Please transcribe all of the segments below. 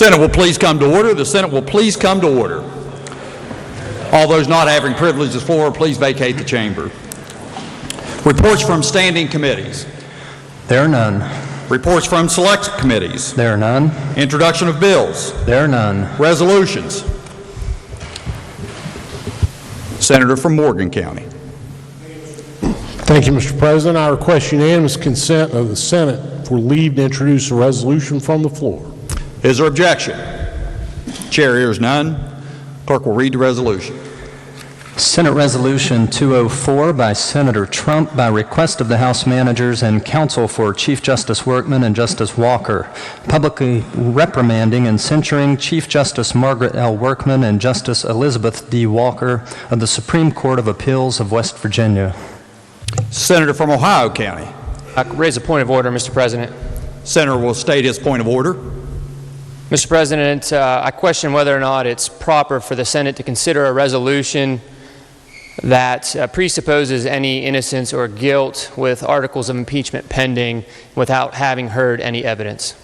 Senate will please come to order. The Senate will please come to order. All those not having privilege of the floor, please vacate the chamber. Reports from standing committees. There are none. Reports from select committees. There are none. Introduction of bills. There are none. Resolutions. Senator from Morgan County. Thank you, Mr. President. I request unanimous consent of the Senate for leave to introduce a resolution from the floor. Is there objection? Chair hears none. Clerk will read the resolution. Senate Resolution 204 by Senator Trump by request of the House managers and counsel for Chief Justice Workman and Justice Walker, publicly reprimanding and censuring Chief Justice Margaret L. Workman and Justice Elizabeth D. Walker of the Supreme Court of Appeals of West Virginia. Senator from Ohio County. I raise a point of order, Mr. President. Senator will state his point of order. Mr. President, I question whether or not it's proper for the Senate to consider a resolution that presupposes any innocence or guilt with articles of impeachment pending without having heard any evidence.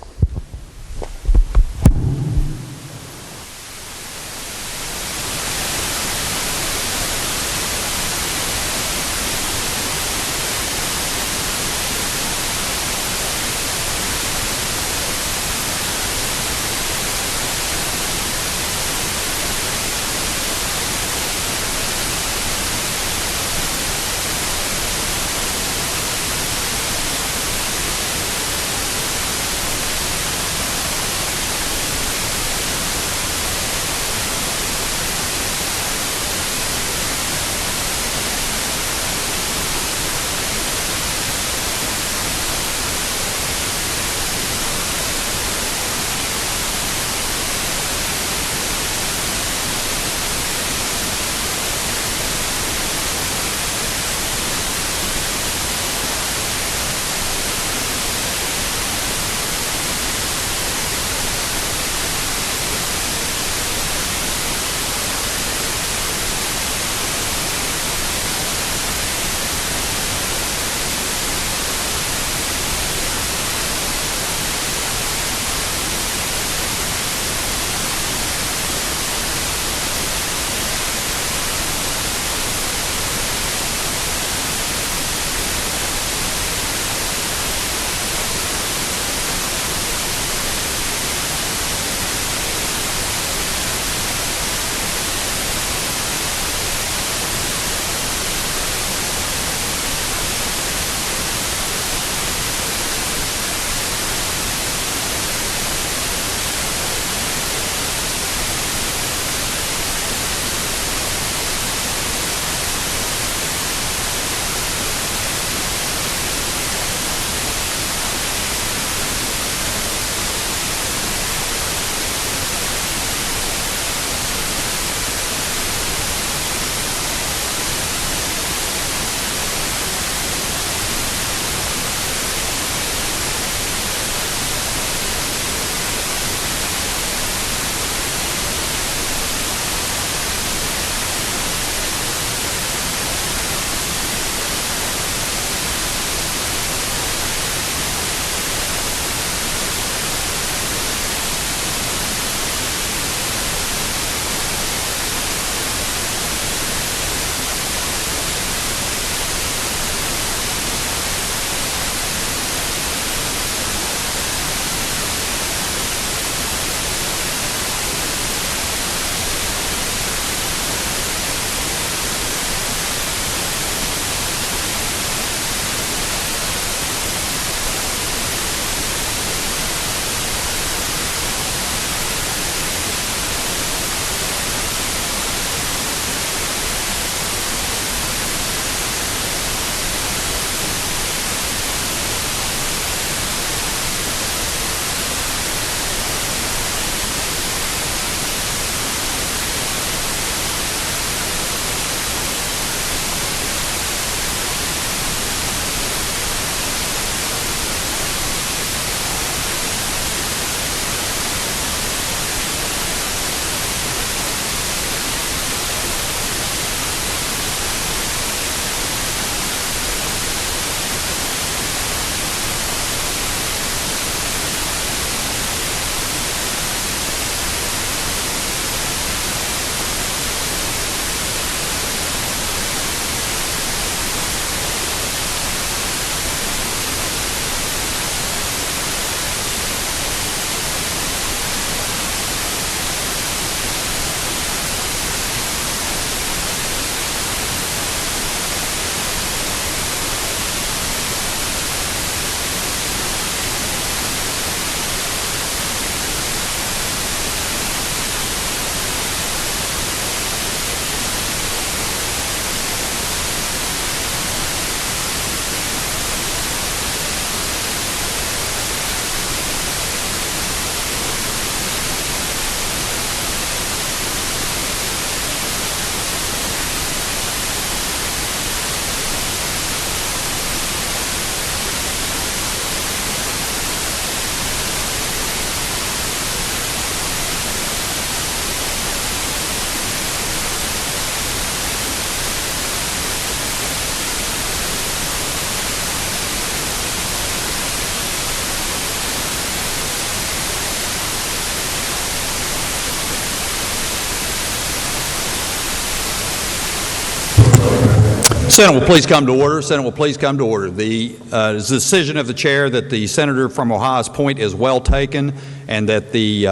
Senate will please come to order. Senate will please come to order. The decision of the chair that the senator from Ohio's point is well taken, and that the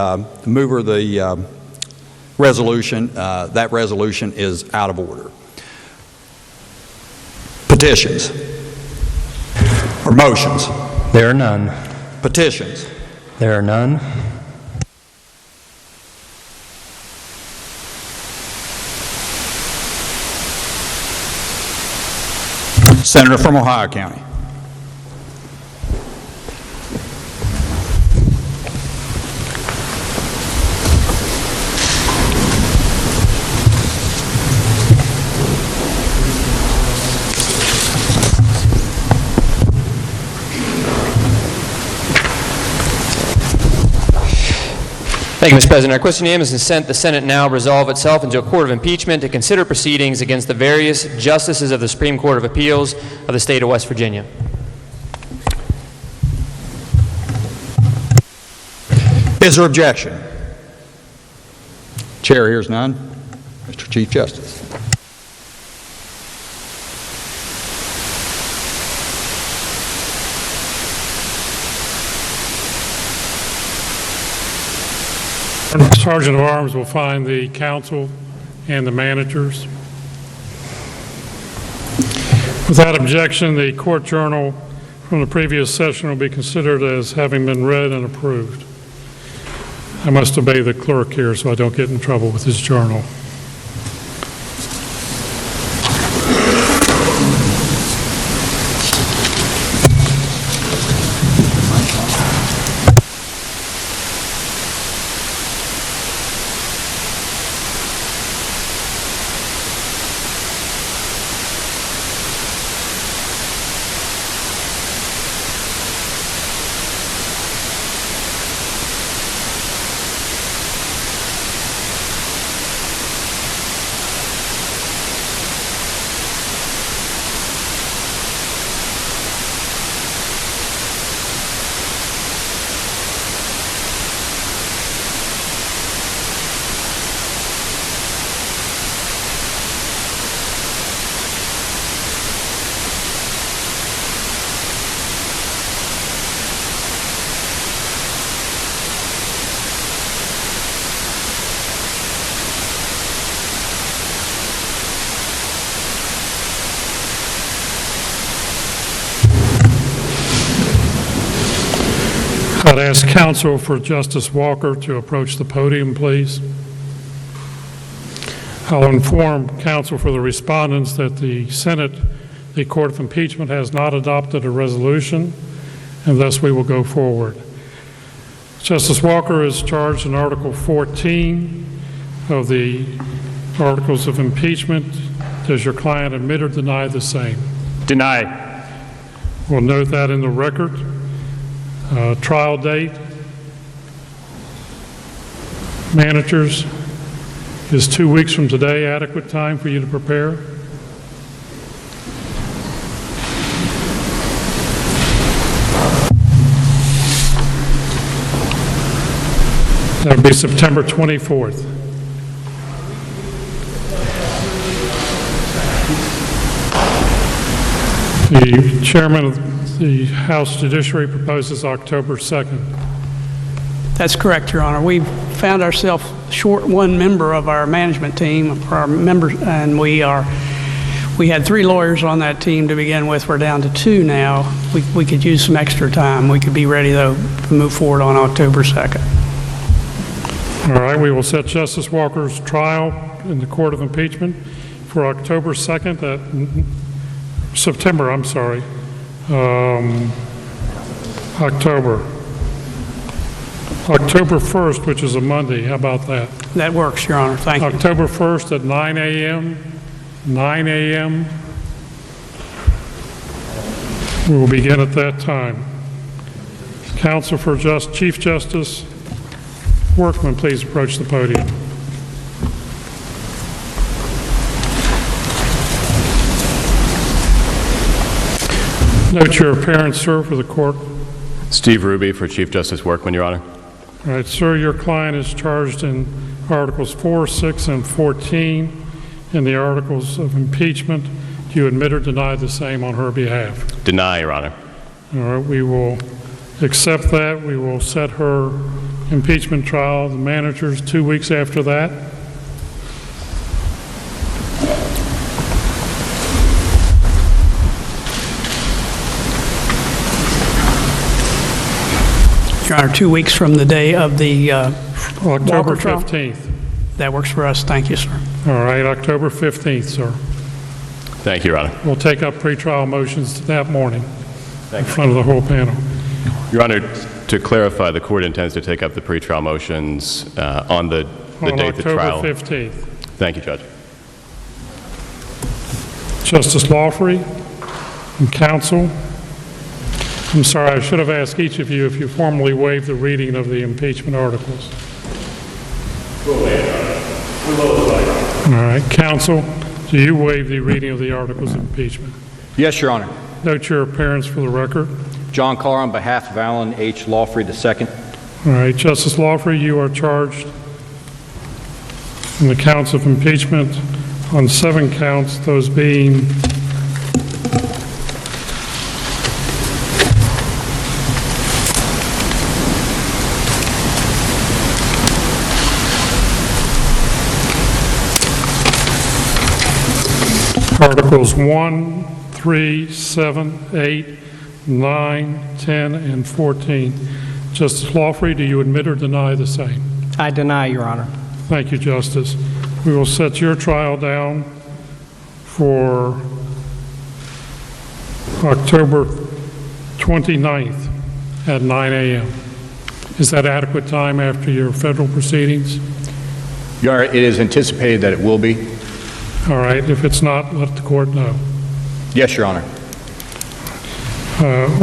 mover of the resolution, that resolution is out of order. Petitions or motions? There are none. Petitions? There are none. Senator from Ohio County. Thank you, Mr. President. Our question is the Senate now resolve itself into a court of impeachment to consider proceedings against the various justices of the Supreme Court of Appeals of the state of West Virginia. Is there objection? Chair hears none. Mr. Chief Justice. Sergeant of Arms will find the counsel and the managers. Without objection, the court journal from the previous session will be considered as having been read and approved. I must obey the clerk here so I don't get in trouble with his journal. I'd ask counsel for Justice Walker to approach the podium, please. I'll inform counsel for the respondents that the Senate, the Court of Impeachment, has not adopted a resolution, and thus we will go forward. Justice Walker is charged in Article 14 of the Articles of Impeachment. Does your client admit or deny the same? Deny. We'll note that in the record. Trial date. Managers, is 2 weeks from today adequate time for you to prepare? That would be September 24th. The chairman of the House Judiciary proposes October 2nd. That's correct, Your Honor. We found ourselves short one member of our management team, our members, and we had 3 lawyers on that team to begin with. We're down to 2 now. We could use some extra time. We could be ready, though, to move forward on October 2nd. All right, we will set Justice Walker's trial in the Court of Impeachment for October 2nd, September, I'm sorry. October 1st, which is a Monday. How about that? That works, Your Honor. Thank you. October 1st at 9 a.m. 9 a.m. We will begin at that time. Counsel for Chief Justice Workman, please approach the podium. Note your appearance, sir, for the court. Steve Ruby for Chief Justice Workman, Your Honor. All right, sir, your client is charged in Articles 4, 6, and 14 in the Articles of Impeachment. Do Do you admit or deny the same on her behalf? Deny, Your Honor. All right, we will accept that. We will set her impeachment trial, the managers, 2 weeks after that. Your Honor, 2 weeks from the day of the October Walker trial? 15th. That works for us. Thank you, sir. All right, October 15th, sir. Thank you, Your Honor. We'll take up pretrial motions that morning in front of the whole panel. Your Honor, to clarify, the court intends to take up the pretrial motions on the On date the trial. October 15th. Thank you, Judge. Justice Lawfrey and counsel, I'm sorry, I should have asked each of you if you formally waived the reading of the impeachment articles. We'll waive it. We will waive. All right, counsel, do you waive the reading of the articles of impeachment? Yes, Your Honor. Note your appearance for the record. John Carr on behalf of Alan H. Lawfrey II. All right, Justice Lawfrey, you are charged in the counts of impeachment on 7 counts, those being Articles 1, 3, 7, 8, 9, 10, and 14. Justice Lawfrey, do you admit or deny the same? I deny, Your Honor. Thank you, Justice. We will set your trial down for October 29th at 9 a.m. Is that adequate time after your federal proceedings? Your Honor, it is anticipated that it will be. All right, if it's not, let the court know. Yes, Your Honor.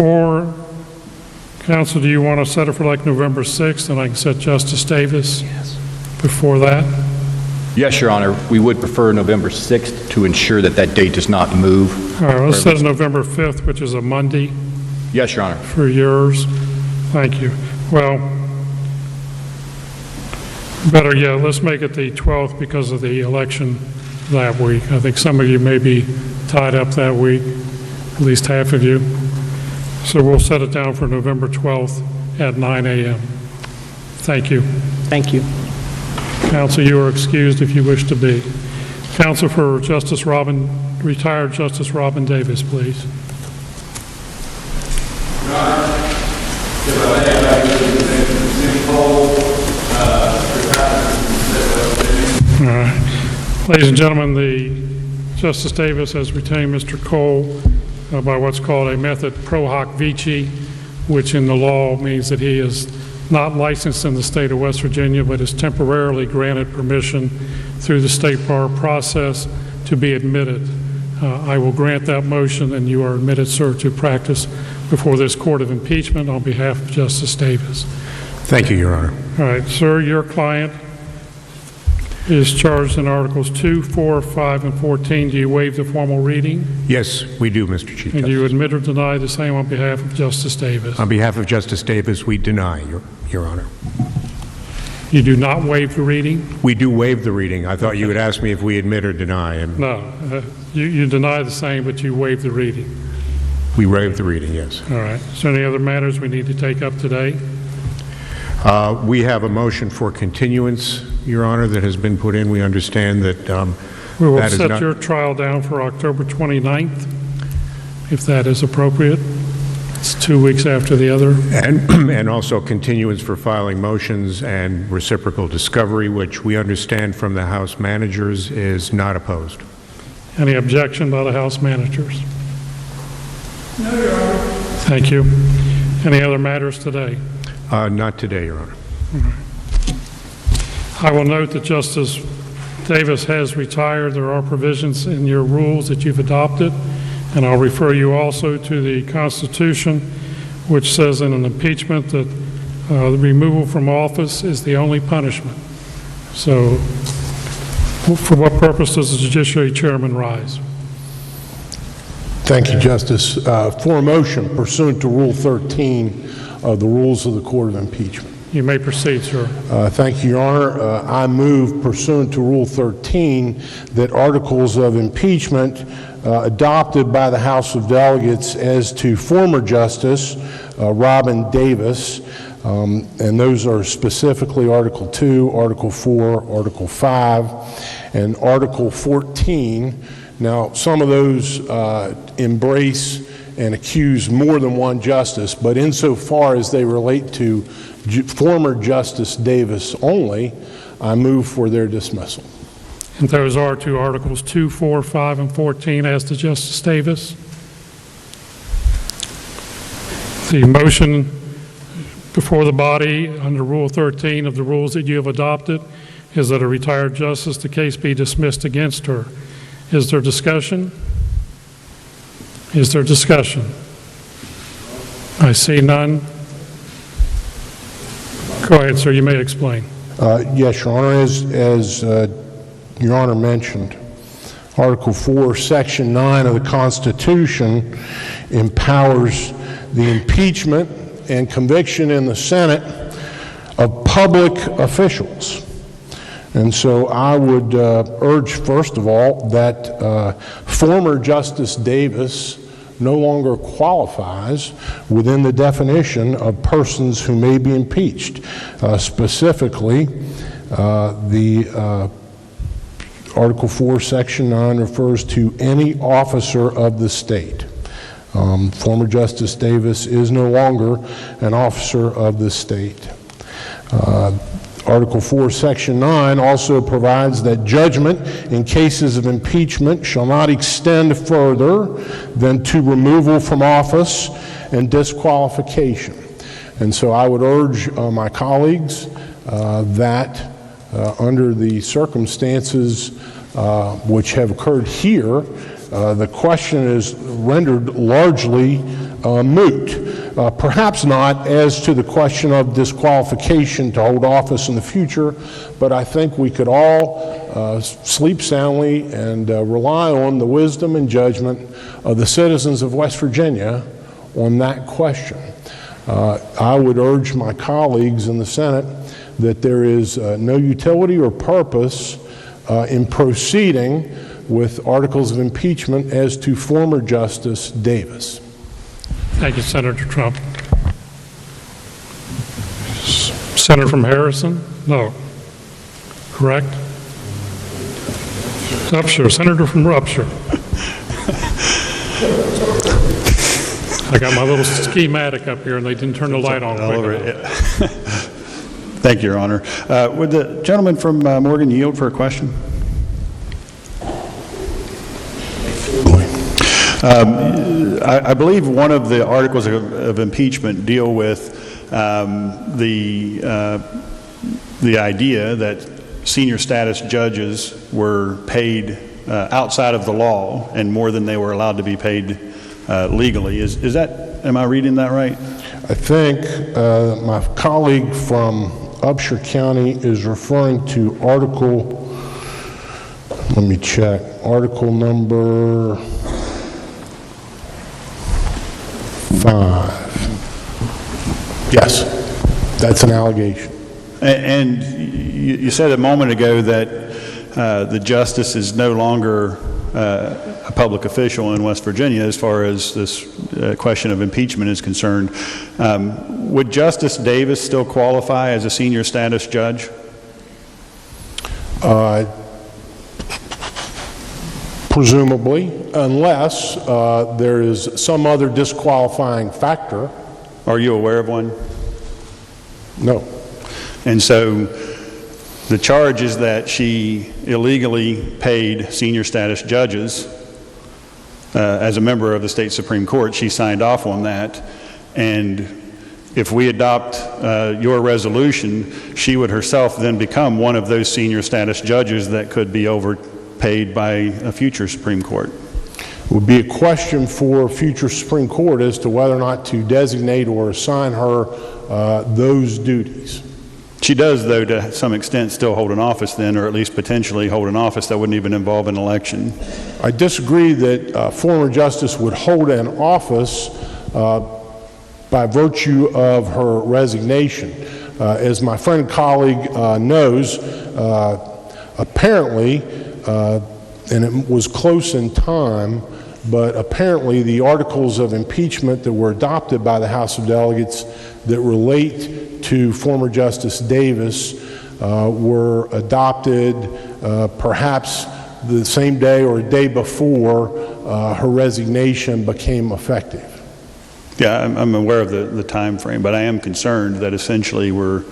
Or, counsel, do you want to set it for like November 6th, and I can set Justice Davis before that? Yes, Your Honor. We would prefer November 6th to ensure that that date does not move. All right, let's set November 5th, which is a Monday, Yes, Your Honor. for yours. Thank you. Well, better yet, let's make it the 12th because of the election that week. I think some of you may be tied up that week, at least half of you. So we'll set it down for November 12th at 9 a.m. Thank you. Thank you. Counsel, you are excused if you wish to be. Counsel for retired Justice Robin Davis, please. All right. Ladies and gentlemen, Justice Davis has retained Mr. Cole by what's called a method pro hoc vici, which in the law means that he is not licensed in the state of West Virginia, but is temporarily granted permission through the state bar process to be admitted. I will grant that motion, and you are admitted, sir, to practice before this court of impeachment on behalf of Justice Davis. Thank you, Your Honor. All right, sir, your client is charged in Articles 2, 4, 5, and 14. Do you waive the formal reading? Yes, we do, Mr. Chief And do you Justice. admit or deny the same on behalf of Justice Davis? On behalf of Justice Davis, we deny, Your Honor. You do not waive the reading? We do waive the reading. I thought you would ask me if we admit or deny, and No. You deny the same, but you waive the reading. we waive the reading, yes. All right. Is there any other matters we need to take up today? We have a motion for continuance, Your Honor, that has been put in. We understand that We will that is set not... your trial down for October 29th, if that is appropriate. It's 2 weeks after the other. And also continuance for filing motions and reciprocal discovery, which we understand from the House managers is not opposed. Any objection by the House managers? No, Your Honor. Thank you. Any other matters today? Not today, Your Honor. I will note that Justice Davis has retired. There are provisions in your rules that you've adopted, and I'll refer you also to the Constitution, which says in an impeachment that the removal from office is the only punishment. So for what purpose does the Judiciary Chairman rise? Thank you, Justice. For a motion pursuant to Rule 13 of the Rules of the Court of Impeachment. You may proceed, sir. Thank you, Your Honor. I move pursuant to Rule 13 that articles of impeachment adopted by the House of Delegates as to former Justice Robin Davis, and those are specifically Article 2, Article 4, Article 5, and Article 14. Now, some of those embrace and accuse more than one justice, but insofar as they relate to former Justice Davis only, I move for their dismissal. And those are two articles, 2, 4, 5, and 14, as to Justice Davis. The motion before the body under Rule 13 of the rules that you have adopted is that a retired justice, the case be dismissed against her. Is there discussion? Is there discussion? I see none. Go ahead, sir. You may explain. Yes, Your Honor. As Your Honor mentioned, Article 4, Section 9 of the Constitution empowers the impeachment and conviction in the Senate of public officials. And so I would urge, first of all, that former Justice Davis no longer qualifies within the definition of persons who may be impeached. Specifically, the Article 4, Section 9 refers to any officer of the state. Former Justice Davis is no longer an officer of the state. Article 4, Section 9 also provides that judgment in cases of impeachment shall not extend further than to removal from office and disqualification. And so I would urge my colleagues that under the circumstances which have occurred here, the question is rendered largely moot. Perhaps not as to the question of disqualification to hold office in the future, but I think we could all sleep soundly and rely on the wisdom and judgment of the citizens of West Virginia on that question. I would urge my colleagues in the Senate that there is no utility or purpose in proceeding with articles of impeachment as to former Justice Davis. Thank you, Senator Trump. Senator from Harrison? No. Correct? Upshur. Senator from Upshur. I got my little schematic up here and they didn't turn the light on quick enough. Thank you, Your Honor. Would the gentleman from Morgan yield for a question? I believe one of the articles of impeachment deal with the idea that senior status judges were paid outside of the law and more than they were allowed to be paid legally. Is that, am I reading that right? I think my colleague from Upshur County is referring to article, let me check, article number 5. Yes, that's an allegation. And you said a moment ago that the justice is no longer a public official in West Virginia as far as this question of impeachment is concerned. Would Justice Davis still qualify as a senior status judge? Presumably, unless there is some other disqualifying factor. Are you aware of one? No. And so the charge is that she illegally paid senior status judges. As a member of the state Supreme Court, she signed off on that. And if we adopt your resolution, she would herself then become one of those senior status judges that could be overpaid by a future Supreme Court. It would be a question for future Supreme Court as to whether or not to designate or assign her those duties. She does, though, to some extent still hold an office then, or at least potentially hold an office that wouldn't even involve an election. I disagree that a former justice would hold an office by virtue of her resignation. As my friend and colleague knows, apparently and it was close in time, but apparently the articles of impeachment that were adopted by the House of Delegates that relate to former Justice Davis were adopted perhaps the same day or a day before her resignation became effective. Yeah, I'm aware of the time frame, but I am concerned that essentially we're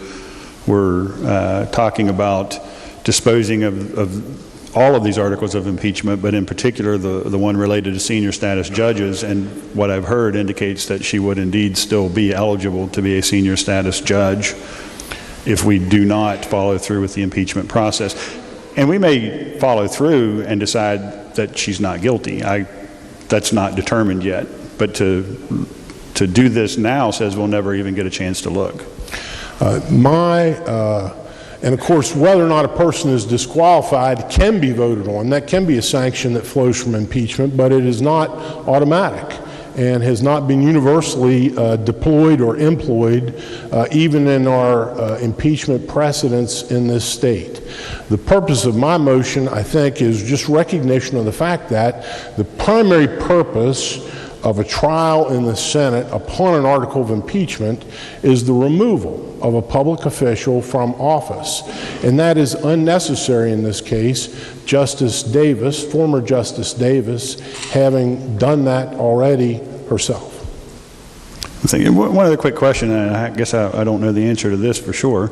talking about disposing of all of these articles of impeachment, but in particular the one related to senior status judges, and what I've heard indicates that she would indeed still be eligible to be a senior status judge if we do not follow through with the impeachment process. And we may follow through and decide that she's not guilty. That's not determined yet, but to do this now says we'll never even get a chance to look. And of course, whether or not a person is disqualified can be voted on. That can be a sanction that flows from impeachment, but it is not automatic and has not been universally deployed or employed, even in our impeachment precedents in this state. The purpose of my motion, I think, is just recognition of the fact that the primary purpose of a trial in the Senate upon an article of impeachment is the removal of a public official from office. And that is unnecessary in this case. Justice Davis, former Justice Davis, having done that already herself. One other quick question, and I guess I don't know the answer to this for sure.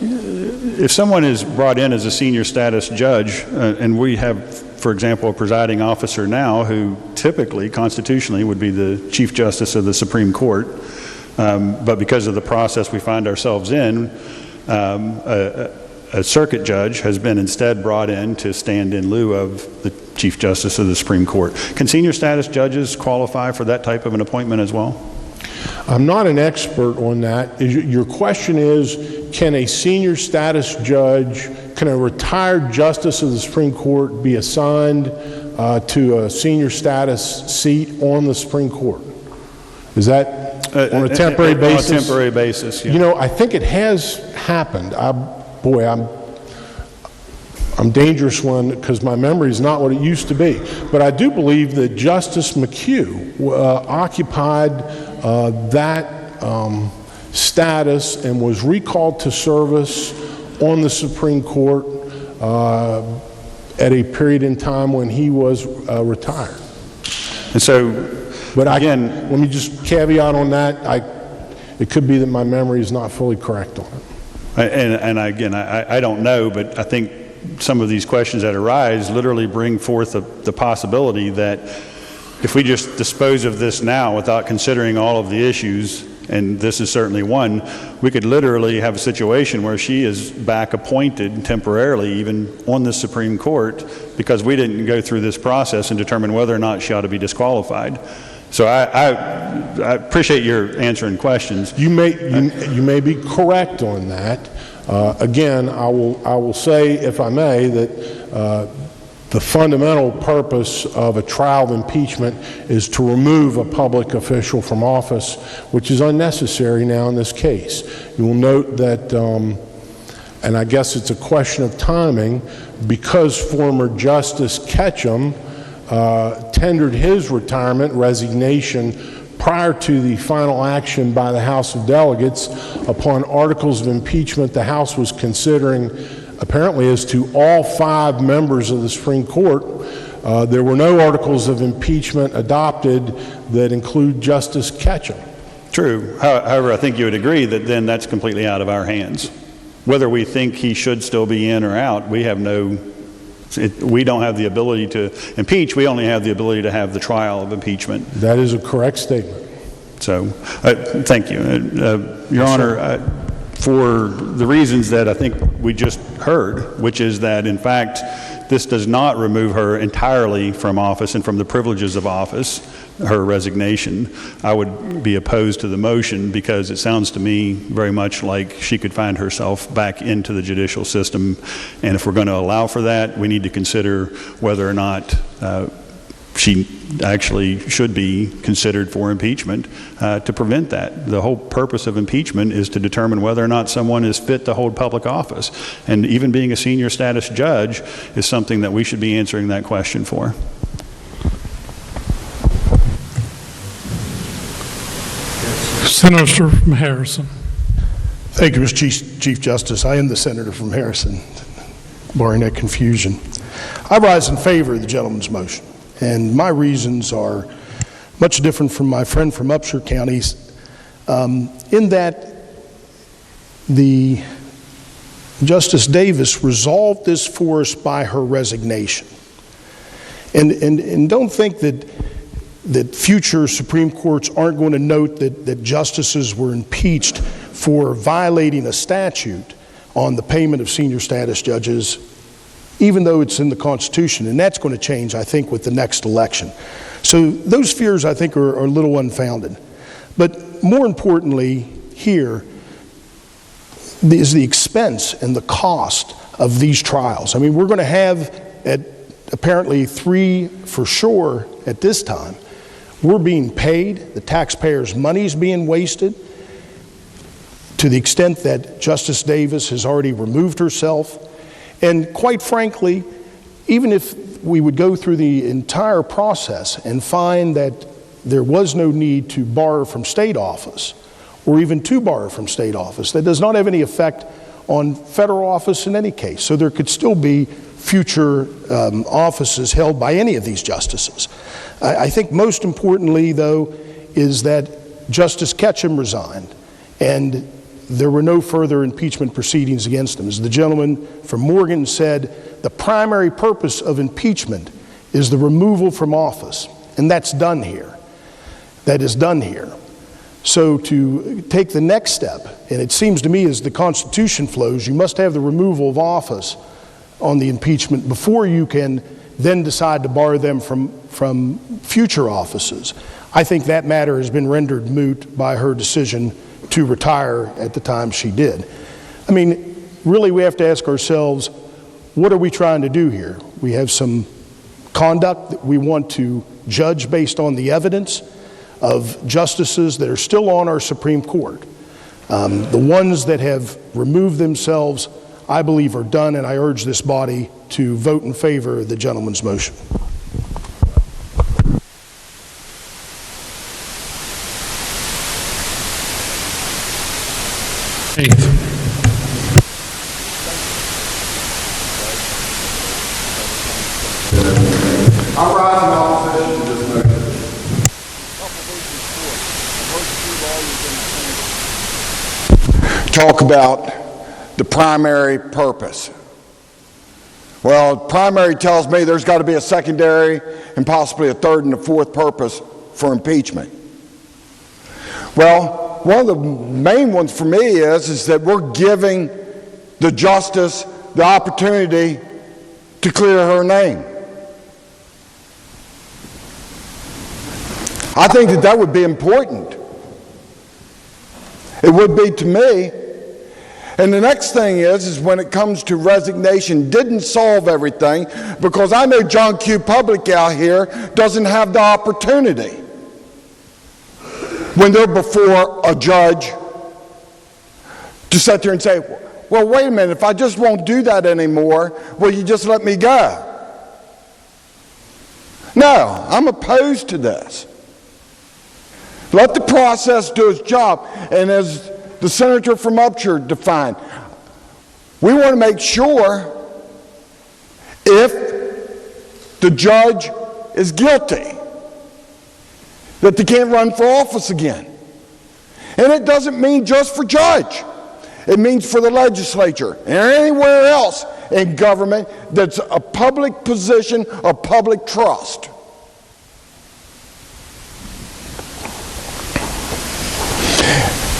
If someone is brought in as a senior status judge, and we have, for example, a presiding officer now who typically, constitutionally, would be the Chief Justice of the Supreme Court, but because of the process we find ourselves in, a circuit judge has been instead brought in to stand in lieu of the Chief Justice of the Supreme Court. Can senior status judges qualify for that type of an appointment as well? I'm not an expert on that. Your question is, can a senior status judge, can a retired justice of the Supreme Court be assigned to a senior status seat on the Supreme Court? Is that on a temporary basis? On a temporary basis, yeah. You know, I think it has happened. I'm dangerous one because my memory is not what it used to be. But I do believe that Justice McHugh occupied that status and was recalled to service on the Supreme Court at a period in time when he was retired. And so, but again, let me just caveat on that. It could be that my memory is not fully correct on it. And again, I don't know, but I think some of these questions that arise literally bring forth the possibility that if we just dispose of this now without considering all of the issues, and this is certainly one, we could literally have a situation where she is back appointed temporarily even on the Supreme Court because we didn't go through this process and determine whether or not she ought to be disqualified. So I appreciate your answering questions. You may be correct on that. Again, I will say, if I may, that the fundamental purpose of a trial of impeachment is to remove a public official from office, which is unnecessary now in this case. You will note that, and I guess it's a question of timing, because former Justice Ketchum tendered his resignation prior to the final action by the House of Delegates upon articles of impeachment the House was considering, apparently as to all 5 members of the Supreme Court. There were no articles of impeachment adopted that include Justice Ketchum. True. However, I think you would agree that then that's completely out of our hands. Whether we think he should still be in or out, we don't have the ability to impeach. We only have the ability to have the trial of impeachment. That is a correct statement. So, thank you. Your Honor, for the reasons that I think we just heard, which is that, in fact, this does not remove her entirely from office and from the privileges of office, her resignation, I would be opposed to the motion because it sounds to me very much like she could find herself back into the judicial system. And if we're going to allow for that, we need to consider whether or not, she actually should be considered for impeachment to prevent that. The whole purpose of impeachment is to determine whether or not someone is fit to hold public office. And even being a senior status judge is something that we should be answering that question for. Senator from Harrison. Thank you, Mr. Chief Justice. I am the senator from Harrison, barring that confusion. I rise in favor of the gentleman's motion, and my reasons are much different from my friend from Upshur County, in that the Justice Davis resolved this for us by her resignation. And don't think that future Supreme Courts aren't going to note that justices were impeached for violating a statute on the payment of senior status judges, even though it's in the Constitution. And that's going to change, I think, with the next election. So those fears, I think, are a little unfounded. But more importantly here is the expense and the cost of these trials. I mean, we're going to have at apparently 3 for sure at this time. We're being paid, the taxpayers' money is being wasted to the extent that Justice Davis has already removed herself. And quite frankly, even if we would go through the entire process and find that there was no need to bar her from state office, or even to bar her from state office, that does not have any effect on federal office in any case. So there could still be future offices held by any of these justices. I think most importantly, though, is that Justice Ketchum resigned, and there were no further impeachment proceedings against him. As the gentleman from Morgan said, the primary purpose of impeachment is the removal from office, and that's done here. That is done here. So to take the next step, and it seems to me as the Constitution flows, you must have the removal of office on the impeachment before you can then decide to bar them from future offices. I think that matter has been rendered moot by her decision to retire at the time she did. I mean, really we have to ask ourselves, what are we trying to do here? We have some conduct that we want to judge based on the evidence of justices that are still on our Supreme Court. The ones that have removed themselves, I believe, are done, and I urge this body to vote in favor of the gentleman's motion. I rise in opposition to this motion. Talk about the primary purpose. Well, primary tells me there's got to be a secondary and possibly a third and a fourth purpose for impeachment. Well, one of the main ones for me is that we're giving the justice the opportunity to clear her name. I think that would be important. It would be to me. And the next thing is when it comes to resignation, didn't solve everything, because I know John Q. Public out here doesn't have the opportunity when they're before a judge to sit there and say, well, wait a minute, if I just won't do that anymore, will you just let me go? No, I'm opposed to this. Let the process do its job. And as the senator from Upshur defined, we want to make sure if the judge is guilty that they can't run for office again. And it doesn't mean just for judge. It means for the legislature and anywhere else in government that's a public position of public trust.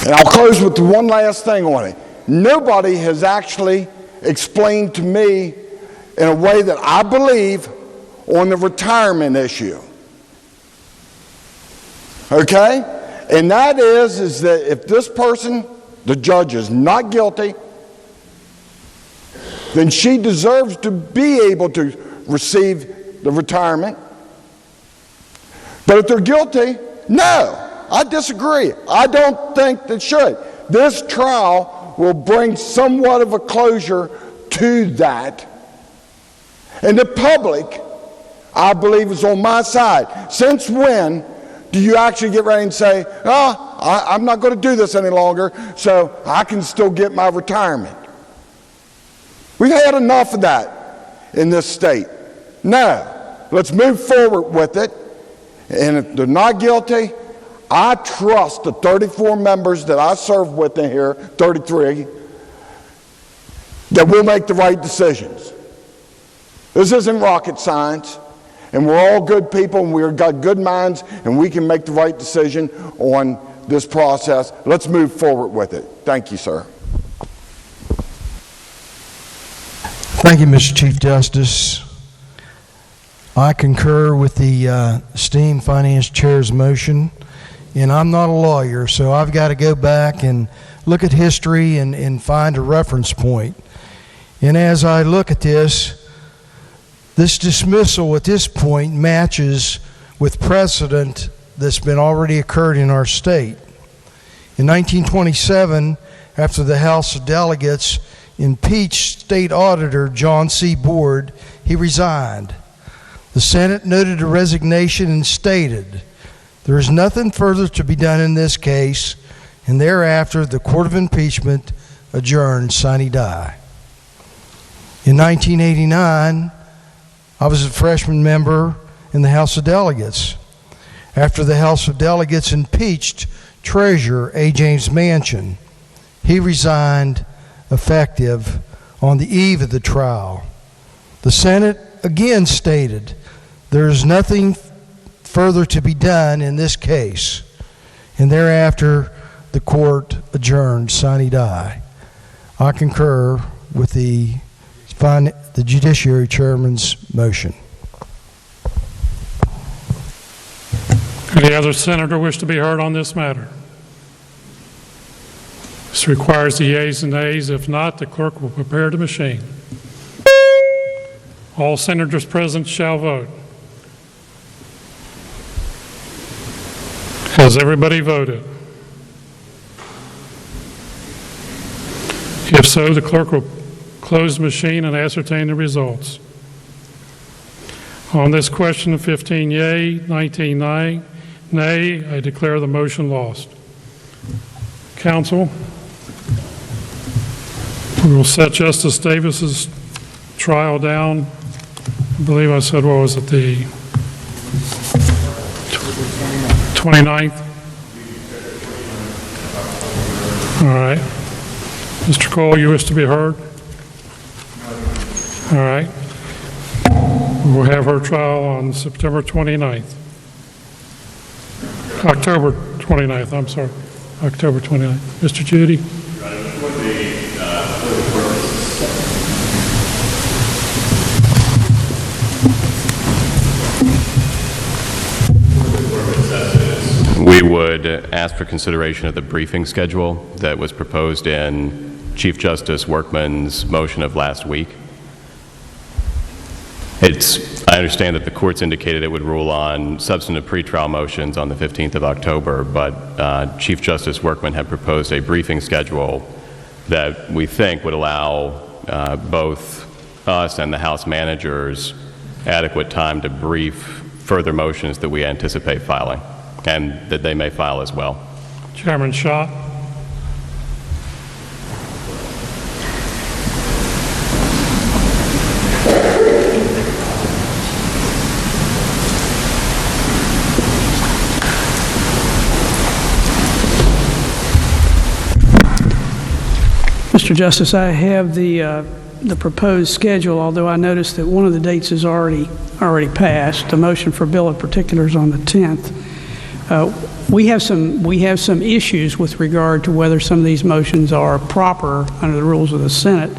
And I'll close with one last thing on it. Nobody has actually explained to me in a way that I believe on the retirement issue. Okay? And that is that if this person, the judge, is not guilty, then she deserves to be able to receive the retirement. But if they're guilty, no, I disagree. I don't think they should. This trial will bring somewhat of a closure to that. And the public, I believe, is on my side. Since when do you actually get ready and say, I'm not going to do this any longer, so I can still get my retirement? We've had enough of that in this state. No, let's move forward with it. And if they're not guilty, I trust the 34 members that I serve with in here, 33, that we'll make the right decisions. This isn't rocket science, and we're all good people, and we've got good minds, and we can make the right decision on this process. Let's move forward with it. Thank you, sir. Thank you, Mr. Chief Justice. I concur with the esteemed Finance Chair's motion, and I'm not a lawyer, so I've got to go back and look at history and find a reference point. And as I look at this dismissal at this point matches with precedent that's been already occurred in our state. In 1927, after the House of Delegates impeached State Auditor John C. Board, he resigned. The Senate noted the resignation and stated, "There is nothing further to be done in this case," and thereafter the Court of Impeachment adjourned sine die. In 1989, I was a freshman member in the House of Delegates. After the House of Delegates impeached Treasurer A. James Manchin, he resigned effective on the eve of the trial. The Senate again stated, "There is nothing further to be done in this case," and thereafter the court adjourned sine die. I concur with the Judiciary Chairman's motion. Any other senator wish to be heard on this matter? This requires the yeas and nays. If not, the clerk will prepare the machine. All senators present shall vote. Has everybody voted? If so, the clerk will close the machine and ascertain the results. On this question, 15 yea, 19 nay, I declare the motion lost. Counsel, we will set Justice Davis's trial down. I believe I said, what was it, the 29th? All right. Mr. Cole, you wish to be heard? All right. We'll have her trial on September 29th. October 29th, I'm sorry. October 29th. Mr. Judy? We would ask for consideration of the briefing schedule that was proposed in Chief Justice Workman's motion of last week. I understand that the court's indicated it would rule on substantive pretrial motions on the 15th of October, but Chief Justice Workman had proposed a briefing schedule that we think would allow both us and the House managers adequate time to brief further motions that we anticipate filing, and that they may file as well. Chairman Schott. Mr. Justice, I have the proposed schedule, although I noticed that one of the dates is already passed. The motion for bill in particular is on the 10th. We have some issues with regard to whether some of these motions are proper under the rules of the Senate.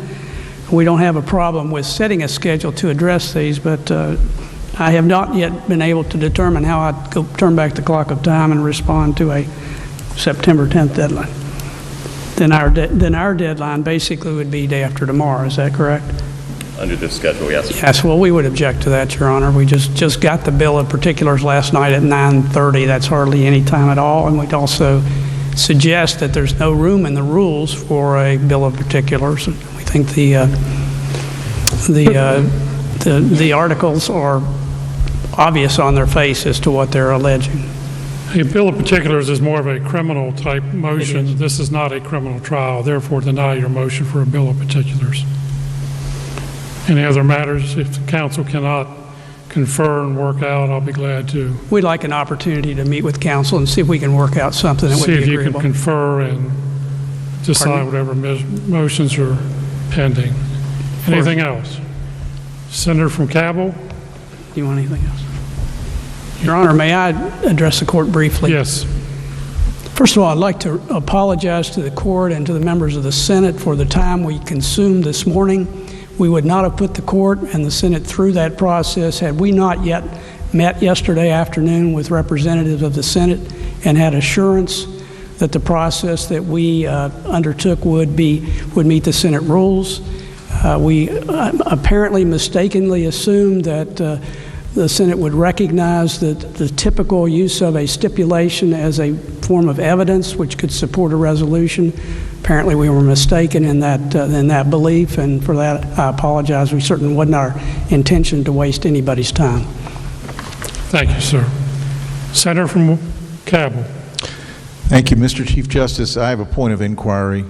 We don't have a problem with setting a schedule to address these, but I have not yet been able to determine how I'd go turn back the clock of time and respond to a September 10th deadline. Then our deadline basically would be day after tomorrow. Is that correct? under this schedule, yes. Yes, well, we would object to that, Your Honor. We just got the bill of particulars last night at 9:30. That's hardly any time at all. And we'd also suggest that there's no room in the rules for a bill of particulars. We think the articles are obvious on their face as to what they're alleging. A bill of particulars is more of a criminal type motion. This is not a criminal trial, therefore deny your motion for a bill of particulars. Any other matters? If the council cannot confer and work out, I'll be glad to. We'd like an opportunity to meet with council and see if we can work out something that would See be if you can agreeable. confer and decide whatever motions are pending. Anything else? Senator from Cabell? Do you want anything else? Your Honor, may I address the court briefly? Yes. First of all, I'd like to apologize to the court and to the members of the Senate for the time we consumed this morning. We would not have put the court and the Senate through that process had we not yet met yesterday afternoon with representatives of the Senate and had assurance that the process that we undertook would meet the Senate rules. We apparently mistakenly assumed that the Senate would recognize that the typical use of a stipulation as a form of evidence which could support a resolution. Apparently we were mistaken in that belief, and for that I apologize. We certainly wasn't our intention to waste anybody's time. Thank you, sir. Senator from Cabell. Thank you, Mr. Chief Justice. I have a point of inquiry.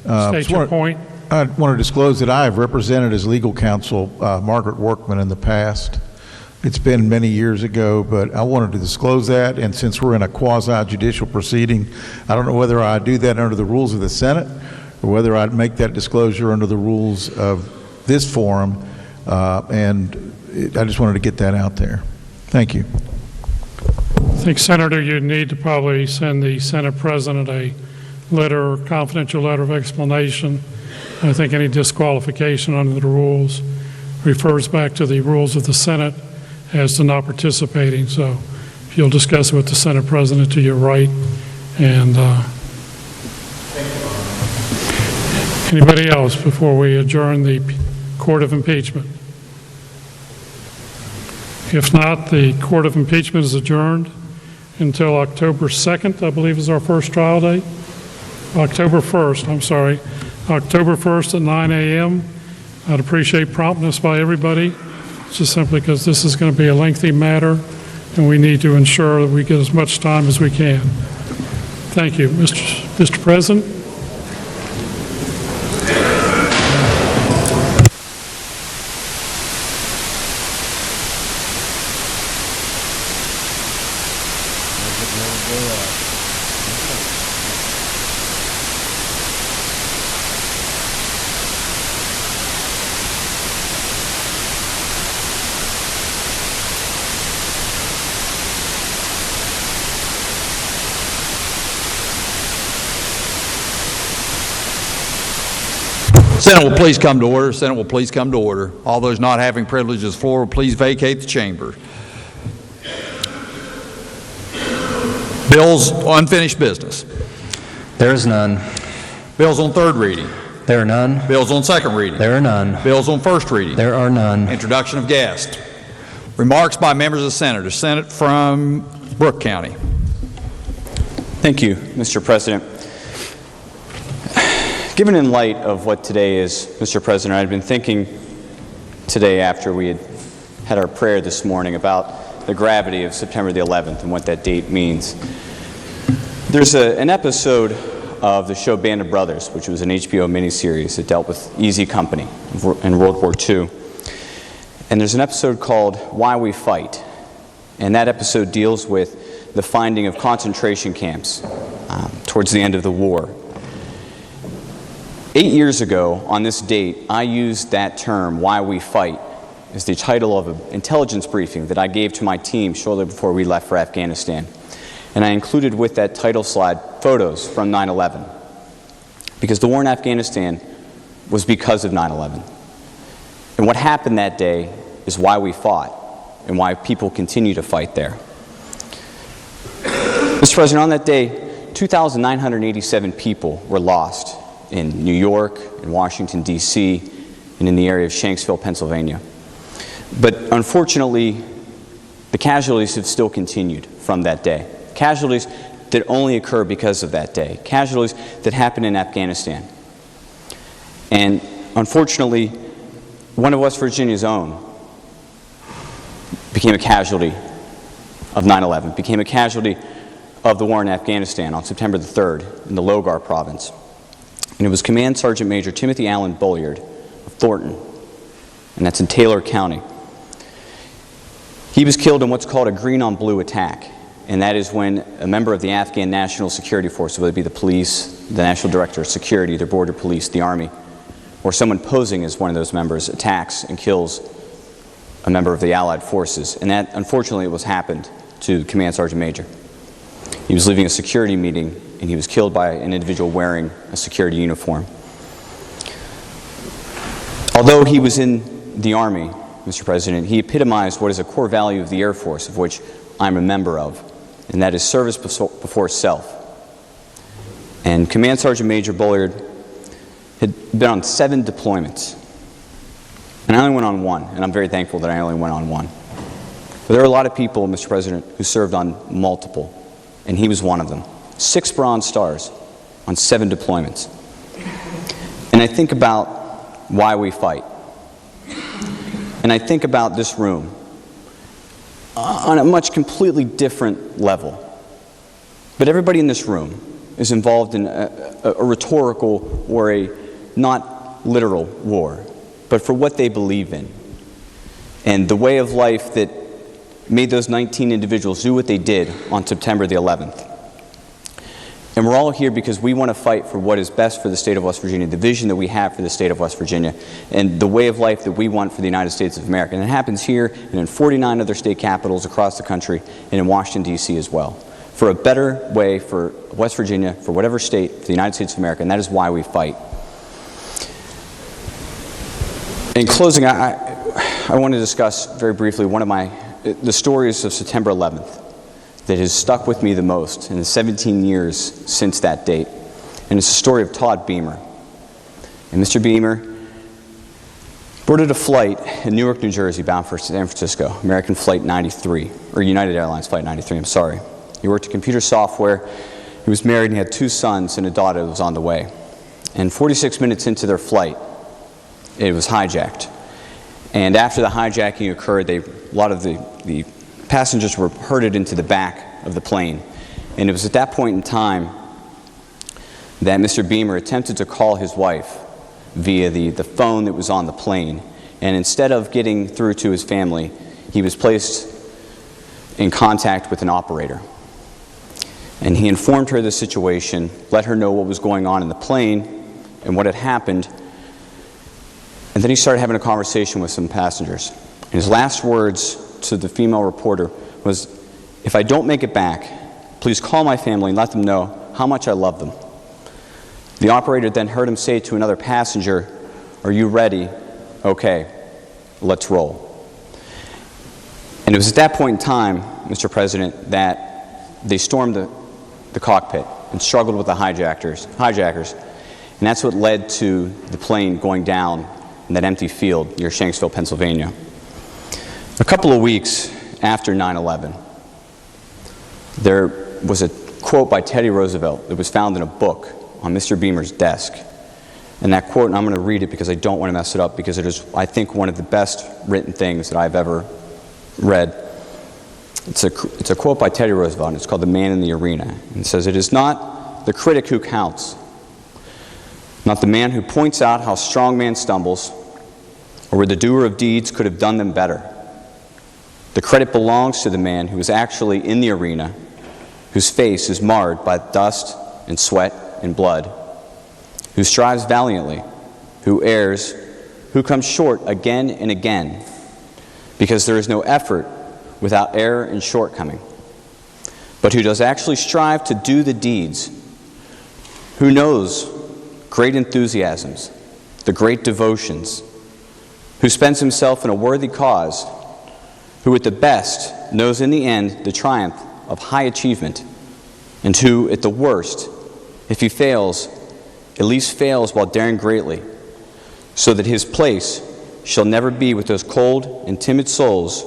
State your point. I want to disclose that I have represented as legal counsel Margaret Workman in the past. It's been many years ago, but I wanted to disclose that, and since we're in a quasi-judicial proceeding, I don't know whether I do that under the rules of the Senate or whether I'd make that disclosure under the rules of this forum, and I just wanted to get that out there. Thank you. I think, Senator, you need to probably send the Senate President a letter, confidential letter of explanation. I think any disqualification under the rules refers back to the rules of the Senate as to not participating. So if you'll discuss it with the Senate President to your right. And anybody else before we adjourn the Court of Impeachment? If not, the Court of Impeachment is adjourned until October 2nd, I believe is our first trial date. October 1st, I'm sorry. October 1st at 9 a.m. I'd appreciate promptness by everybody, just simply because this is going to be a lengthy matter and we need to ensure that we get as much time as we can. Thank you. Mr. President? Senate will please come to order. Senate will please come to order. All those not having privilege of the floor will please vacate the chamber. Bills, unfinished business. There is none. Bills on third reading. There are none. Bills on second reading. There are none. Bills on first reading. There are none. Introduction of guests. Remarks by members of the Senate. The Senate from Brooke County. Thank you, Mr. President. Given in light of what today is, Mr. President, I've been thinking today after we had our prayer this morning about the gravity of September the 11th and what that date means. There's an episode of the show Band of Brothers, which was an HBO miniseries that dealt with Easy Company in World War II. And there's an episode called Why We Fight. And that episode deals with the finding of concentration camps towards the end of the war. 8 years ago, on this date, I used that term, Why We Fight, as the title of an intelligence briefing that I gave to my team shortly before we left for Afghanistan. And I included with that title slide photos from 9/11. Because the war in Afghanistan was because of 9/11. And what happened that day is why we fought and why people continue to fight there. Mr. President, on that day, 2,987 people were lost in New York, in Washington, D.C., and in the area of Shanksville, Pennsylvania. But unfortunately, the casualties have still continued from that day. Casualties that only occur because of that day. Casualties that happened in Afghanistan. And unfortunately, one of West Virginia's own became a casualty of 9/11, became a casualty of the war in Afghanistan on September the 3rd in the Logar province. And it was Command Sergeant Major Timothy Allen Bulliard of Thornton, and that's in Taylor County. He was killed in what's called a green on blue attack, and that is when a member of the Afghan National Security Force, whether it be the police, the National Director of Security, the Border Police, the Army, or someone posing as one of those members, attacks and kills a member of the Allied forces. And that, unfortunately, was happened to Command Sergeant Major. He was leaving a security meeting, and he was killed by an individual wearing a security uniform. Although he was in the Army, Mr. President, he epitomized what is a core value of the Air Force, of which I'm a member of, and that is service before self. And Command Sergeant Major Bulliard had been on 7 deployments, and I only went on 1, and I'm very thankful that I only went on 1. But there are a lot of people, Mr. President, who served on multiple, and he was one of them. 6 Bronze Stars on 7 deployments. And I think about why we fight. And I think about this room on a much completely different level. But everybody in this room is involved in a rhetorical or a not literal war, but for what they believe in. And the way of life that made those 19 individuals do what they did on September the 11th. And we're all here because we want to fight for what is best for the state of West Virginia, the vision that we have for the state of West Virginia, and the way of life that we want for the United States of America. And it happens here and in 49 other state capitals across the country and in Washington, D.C. as well. For a better way for West Virginia, for whatever state, for the United States of America, and that is why we fight. In closing, I want to discuss very briefly the stories of September 11th. That has stuck with me the most in the 17 years since that date. And it's the story of Todd Beamer. And Mr. Beamer boarded a flight in Newark, New Jersey, bound for San Francisco, American Flight 93, or United Airlines Flight 93, I'm sorry. He worked in computer software, he was married, and he had 2 sons and a daughter that was on the way. And 46 minutes into their flight, it was hijacked. And after the hijacking occurred, a lot of the passengers were herded into the back of the plane. And it was at that point in time that Mr. Beamer attempted to call his wife via the phone that was on the plane. And instead of getting through to his family, he was placed in contact with an operator. And he informed her of the situation, let her know what was going on in the plane and what had happened. And then he started having a conversation with some passengers. And his last words to the female reporter was, "If I don't make it back, please call my family and let them know how much I love them." The operator then heard him say to another passenger, "Are you ready? Okay, let's roll." And it was at that point in time, Mr. President, that they stormed the cockpit and struggled with the hijackers. And that's what led to the plane going down in that empty field near Shanksville, Pennsylvania. A couple of weeks after 9/11, there was a quote by Teddy Roosevelt that was found in a book on Mr. Beamer's desk. And that quote, and I'm going to read it because I don't want to mess it up, because it is, I think, one of the best written things that I've ever read. It's a quote by Teddy Roosevelt, and it's called "The Man in the Arena." And it says, "It is not the critic who counts, not the man who points out how a strong man stumbles, or where the doer of deeds could have done them better. The credit belongs to the man who is actually in the arena, whose face is marred by dust and sweat and blood, who strives valiantly, who errs, who comes short again and again, because there is no effort without error and shortcoming, but who does actually strive to do the deeds, who knows great enthusiasms, the great devotions, who spends himself in a worthy cause, who at the best knows in the end the triumph of high achievement, and who at the worst, if he fails, at least fails while daring greatly, so that his place shall never be with those cold and timid souls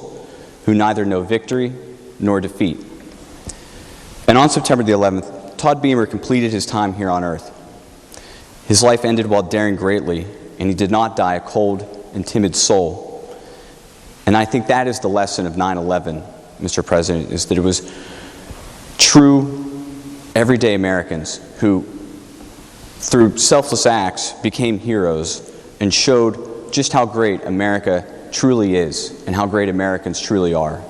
who neither know victory nor defeat. And on September the 11th, Todd Beamer completed his time here on earth. His life ended while daring greatly, and he did not die a cold and timid soul. And I think that is the lesson of 9/11, Mr. President, is that it was true, everyday Americans who, through selfless acts, became heroes and showed just how great America truly is and how great Americans truly are.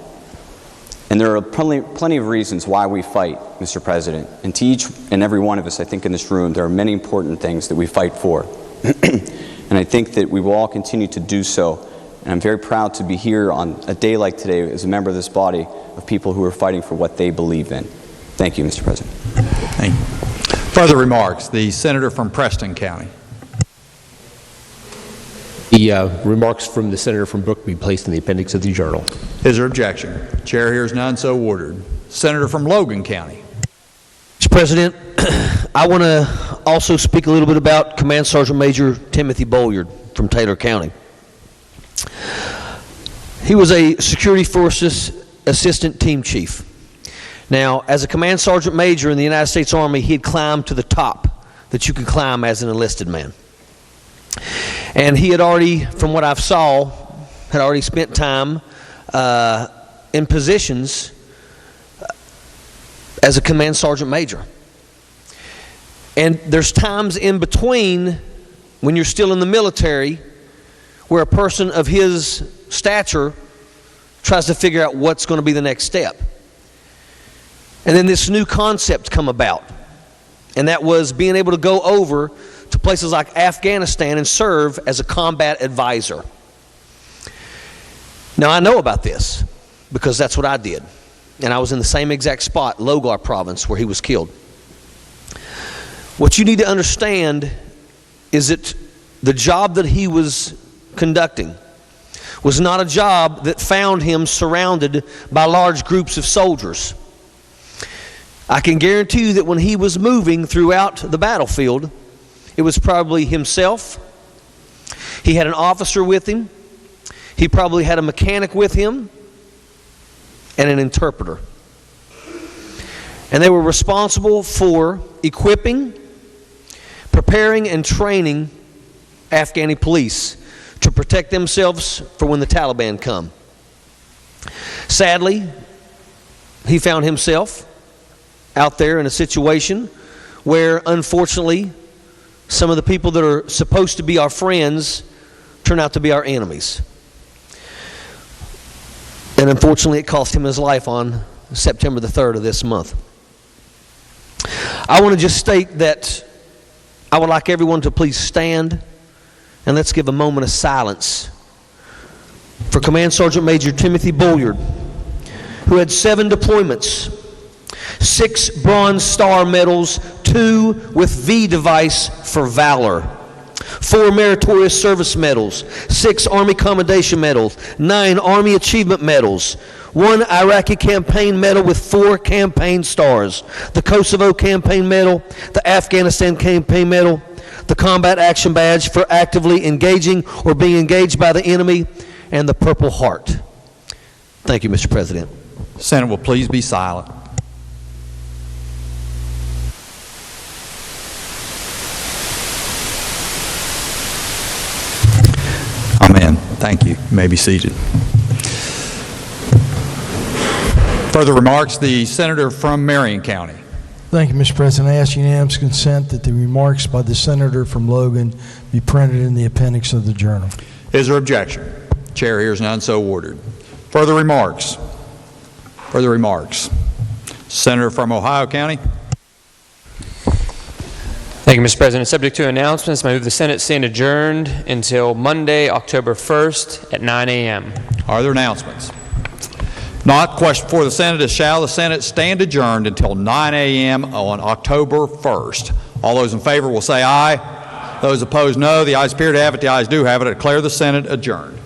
And there are plenty of reasons why we fight, Mr. President. And to each and every one of us, I think, in this room, there are many important things that we fight for. And I think that we will all continue to do so. And I'm very proud to be here on a day like today as a member of this body of people who are fighting for what they believe in. Thank you, Mr. President. Thank you. Further remarks, the senator from Preston County. The remarks from the senator from Brooke be placed in the appendix of the journal. Is there objection? Chair hears none, so ordered. Senator from Logan County. Mr. President, I want to also speak a little bit about Command Sergeant Major Timothy Bolliard from Taylor County. He was a Security Forces Assistant Team Chief. Now, as a Command Sergeant Major in the United States Army, he had climbed to the top that you can climb as an enlisted man. And he had already, from what I've saw, had already spent time in positions as a Command Sergeant Major. And there's times in between when you're still in the military where a person of his stature tries to figure out what's going to be the next step. And then this new concept come about, and that was being able to go over to places like Afghanistan and serve as a combat advisor. Now, I know about this because that's what I did. And I was in the same exact spot, Logar province, where he was killed. What you need to understand is that the job that he was conducting was not a job that found him surrounded by large groups of soldiers. I can guarantee you that when he was moving throughout the battlefield, it was probably himself. He had an officer with him. He probably had a mechanic with him and an interpreter. And they were responsible for equipping, preparing, and training Afghani police to protect themselves for when the Taliban come. Sadly, he found himself out there in a situation where, unfortunately, some of the people that are supposed to be our friends turn out to be our enemies. And unfortunately, it cost him his life on September the 3rd of this month. I want to just state that I would like everyone to please stand and let's give a moment of silence for Command Sergeant Major Timothy Bolliard, who had 7 deployments, 6 Bronze Star medals, 2 with V device for valor, 4 Meritorious Service Medals, 6 Army Commendation Medals, 9 Army Achievement Medals, 1 Iraqi Campaign Medal with 4 Campaign Stars, the Kosovo Campaign Medal, the Afghanistan Campaign Medal, the Combat Action Badge for actively engaging or being engaged by the enemy, and the Purple Heart. Thank you, Mr. President. Senate will please be silent. Amen. Thank you. You may be seated. Further remarks, the senator from Marion County. Thank you, Mr. President. I ask unanimous consent that the remarks by the senator from Logan be printed in the appendix of the journal. Is there objection? Chair hears none, so ordered. Further remarks? Further remarks? Senator from Ohio County. Thank you, Mr. President. Subject to announcements, I move the Senate stand adjourned until Monday, October 1st at 9 a.m. Are there announcements? Not. Question before the Senate is, shall the Senate stand adjourned until 9 a.m. on October 1st? All those in favor will say aye. Those opposed, no. The ayes appear to have it. The ayes do have it. I declare the Senate adjourned.